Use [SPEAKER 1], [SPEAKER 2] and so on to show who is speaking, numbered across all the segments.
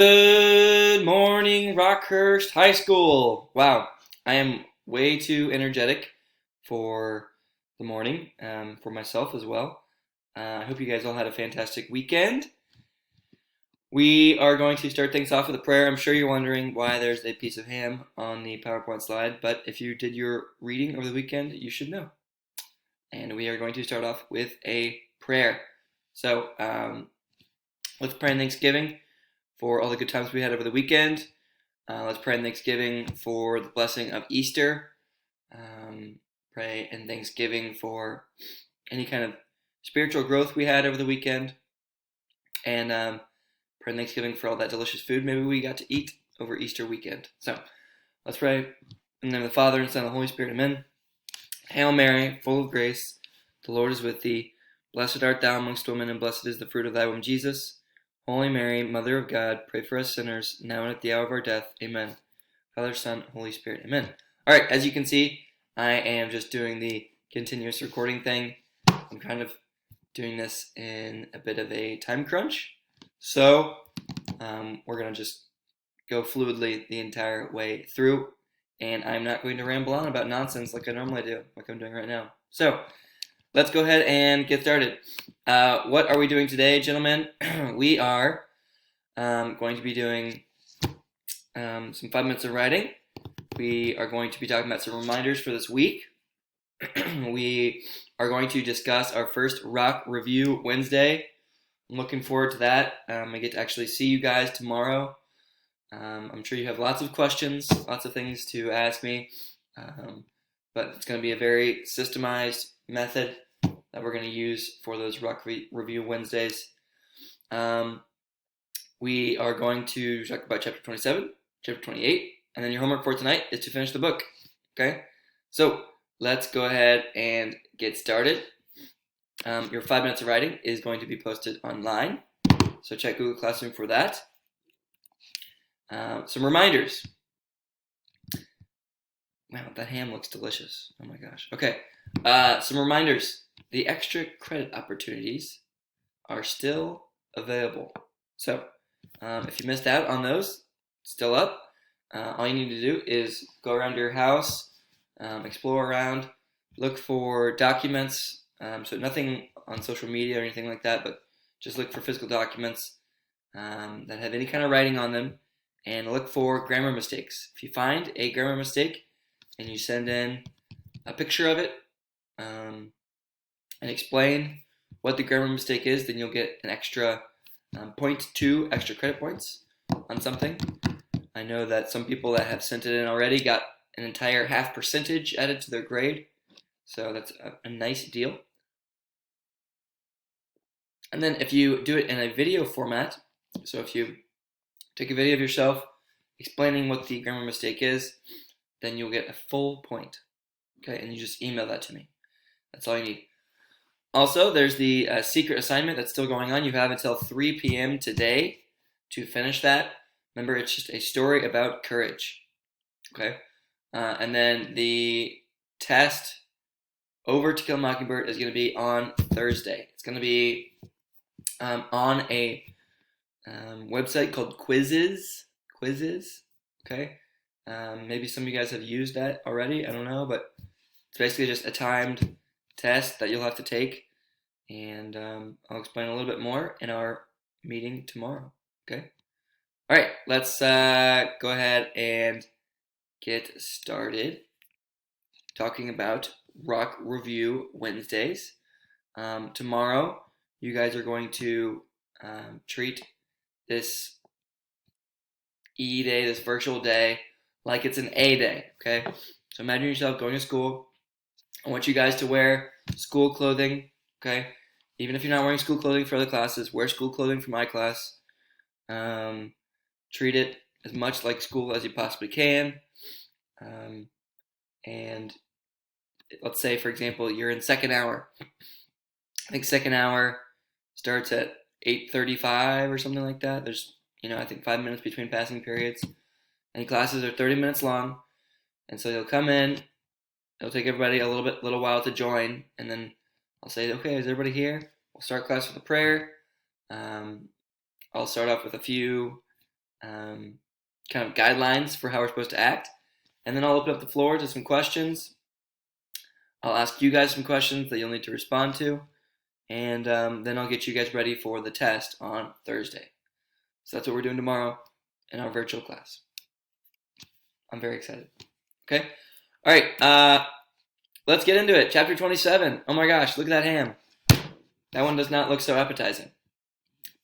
[SPEAKER 1] Good morning, Rockhurst High School. Wow, I am way too energetic for the morning, for myself as well. I hope you guys all had a fantastic weekend. We are going to start things off with a prayer. I'm sure you're wondering why there's a piece of ham on the PowerPoint slide, but if you did your reading over the weekend, you should know. And we are going to start off with a prayer. So let's pray in Thanksgiving for all the good times we had over the weekend. Let's pray in Thanksgiving for the blessing of Easter. Pray in Thanksgiving for any kind of spiritual growth we had over the weekend. And pray in Thanksgiving for all that delicious food maybe we got to eat over Easter weekend. So let's pray. In the name of the Father, and Son, and the Holy Spirit. Amen. Hail Mary, full of grace, the Lord is with thee. Blessed art thou amongst women, and blessed is the fruit of thy womb, Jesus. Holy Mary, Mother of God, pray for us sinners, now and at the hour of our death. Amen. Father, Son, Holy Spirit. Amen. All right, as you can see, I am just doing the continuous recording thing. I'm kind of doing this in a bit of a time crunch. So we're going to just go fluidly the entire way through, and I'm not going to ramble on about nonsense like I normally do, like I'm doing right now. So let's go ahead and get started. What are we doing today, gentlemen? We are going to be doing some 5 minutes of writing. We are going to be talking about some reminders for this week. We are going to discuss our first Rock Review Wednesday. I'm looking forward to that. I get to actually see you guys tomorrow. I'm sure you have lots of questions, lots of things to ask me, but it's going to be a very systemized method that we're going to use for those Rock Review Wednesdays. We are going to talk about chapter 27, chapter 28, and then your homework for tonight is to finish the book. Okay? So let's go ahead and get started. Your 5 minutes of writing is going to be posted online, so check Google Classroom for that. Some reminders. Wow, that ham looks delicious. Oh my gosh. Okay. Some reminders. The extra credit opportunities are still available. So, if you missed out on those, still up. All you need to do is go around your house, explore around, look for documents. So nothing on social media or anything like that, but just look for physical documents that have any kind of writing on them, and look for grammar mistakes. If you find a grammar mistake and you send in a picture of it and explain what the grammar mistake is, then you'll get an extra 0.2 extra credit points on something. I know that some people that have sent it in already got an entire half percentage added to their grade, so that's a nice deal. And then if you do it in a video format, so if you take a video of yourself explaining what the grammar mistake is, then you'll get a full point. Okay, and you just email that to me. That's all you need. Also, there's the secret assignment that's still going on. You have until 3 p.m. today to finish that. Remember, it's just a story about courage. Okay? And then the test over To Kill a Mockingbird is going to be on Thursday. It's going to be on a website called Quizzes. Okay? Maybe some of you guys have used that already. I don't know, but it's basically just a timed test that you'll have to take, and I'll explain a little bit more in our meeting tomorrow. Okay? All right, let's go ahead and get started talking about Rock Review Wednesdays. Tomorrow, you guys are going to treat this E-Day, this virtual day, like it's an A-Day, okay? So imagine yourself going to school. I want you guys to wear school clothing, okay? Even if you're not wearing school clothing for other classes, wear school clothing for my class. Treat it as much like school as you possibly can. And let's say, for example, you're in second hour. I think second hour starts at 8:35 or something like that. There's, I think 5 minutes between passing periods. And classes are 30 minutes long. And so you'll come in, it'll take everybody a little while to join, and then I'll say, okay, is everybody here? We'll start class with a prayer. I'll start off with a few kind of guidelines for how we're supposed to act. And then I'll open up the floor to some questions. I'll ask you guys some questions that you'll need to respond to. And then I'll get you guys ready for the test on Thursday. So that's what we're doing tomorrow in our virtual class. I'm very excited. Okay? All right. Let's get into it. Chapter 27. Oh my gosh, look at that ham. That one does not look so appetizing.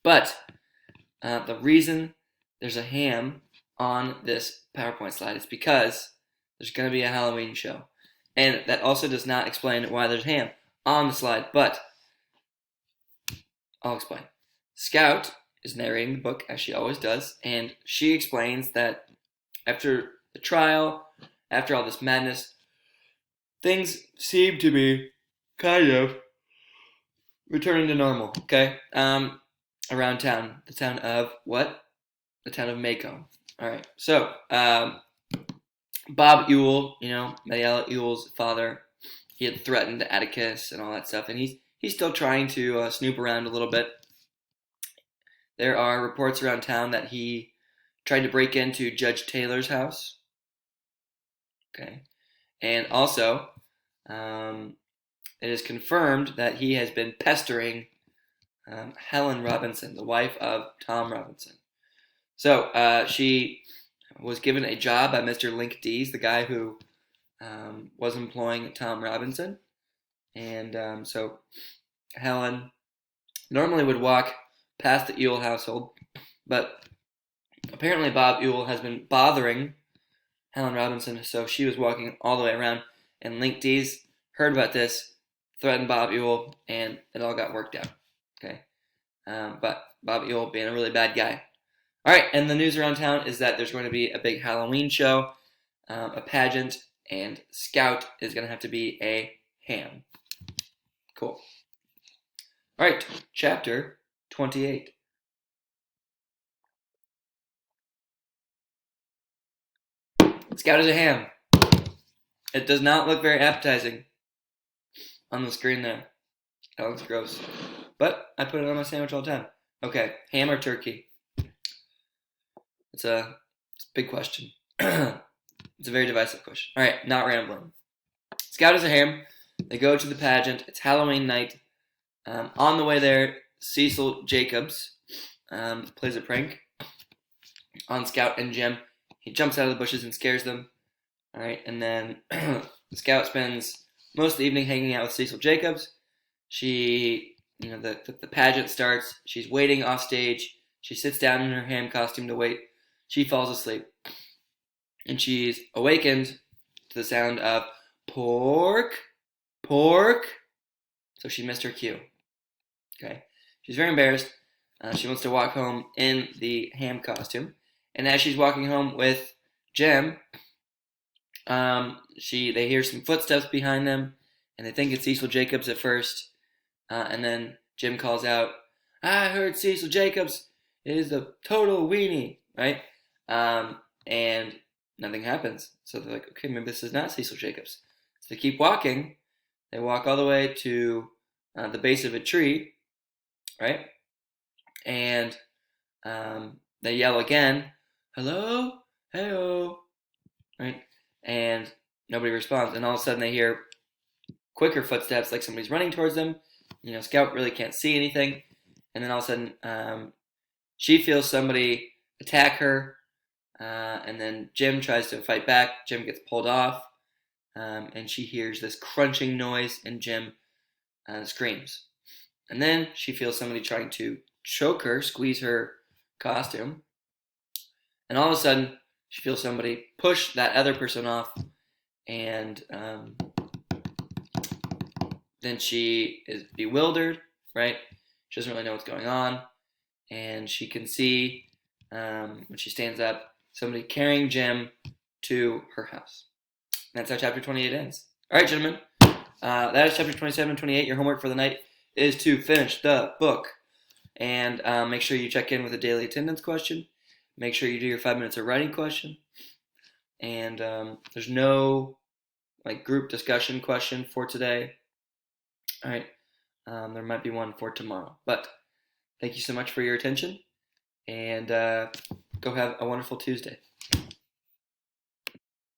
[SPEAKER 1] But the reason there's a ham on this PowerPoint slide is because there's going to be a Halloween show. And that also does not explain why there's ham on the slide, but I'll explain. Scout is narrating the book, as she always does, and she explains that after the trial, after all this madness, things seem to be kind of returning to normal, okay? Around town. The town of what? The town of Mako. All right. So, Bob Ewell, Mediella Ewell's father, he had threatened Atticus and all that stuff, and he's still trying to snoop around a little bit. There are reports around town that he tried to break into Judge Taylor's house. Okay. And also, it is confirmed that he has been pestering Helen Robinson, the wife of Tom Robinson. So she was given a job by Mr. Link Dees, the guy who was employing Tom Robinson. And so Helen normally would walk past the Ewell household, but apparently Bob Ewell has been bothering Helen Robinson, so she was walking all the way around, and Link Dees heard about this, threatened Bob Ewell, and it all got worked out. Okay, but Bob Ewell being a really bad guy. All right, and the news around town is that there's going to be a big Halloween show, a pageant, and Scout is going to have to be a ham. Cool. All right, chapter 28. Scout is a ham. It does not look very appetizing on the screen there. That looks gross. But I put it on my sandwich all the time. Okay, ham or turkey? It's a big question. It's a very divisive question. All right, not rambling. Scout is a ham. They go to the pageant. It's Halloween night. On the way there, Cecil Jacobs plays a prank on Scout and Jim. He jumps out of the bushes and scares them. All right, and then Scout spends most of the evening hanging out with Cecil Jacobs. She, the pageant starts. She's waiting off stage. She sits down in her ham costume to wait. She falls asleep. And she's awakened to the sound of pork, pork. So she missed her cue. Okay. She's very embarrassed. She wants to walk home in the ham costume. And as she's walking home with Jim, they hear some footsteps behind them, and they think it's Cecil Jacobs at first. And then Jim calls out, "I heard Cecil Jacobs is a total weenie," right? And nothing happens. So they're like, okay, maybe this is not Cecil Jacobs. So they keep walking. They walk all the way to the base of a tree, right? And they yell again, "Hello? Hey-o," right? And nobody responds. And all of a sudden they hear quicker footsteps, like somebody's running towards them. Scout really can't see anything. And then all of a sudden she feels somebody attack her. And then Jim tries to fight back. Jim gets pulled off. And she hears this crunching noise, and Jim screams. And then she feels somebody trying to choke her, squeeze her costume. And all of a sudden, she feels somebody push that other person off. And then she is bewildered, right? She doesn't really know what's going on. And she can see, when she stands up, somebody carrying Jim to her house. And that's how chapter 28 ends. All right, gentlemen. That is chapter 27 and 28. Your homework for the night is to finish the book. And make sure you check in with a daily attendance question. Make sure you do your 5 minutes of writing question. And there's no group discussion question for today. All right. There might be one for tomorrow. But thank you so much for your attention. And Go have a wonderful Tuesday.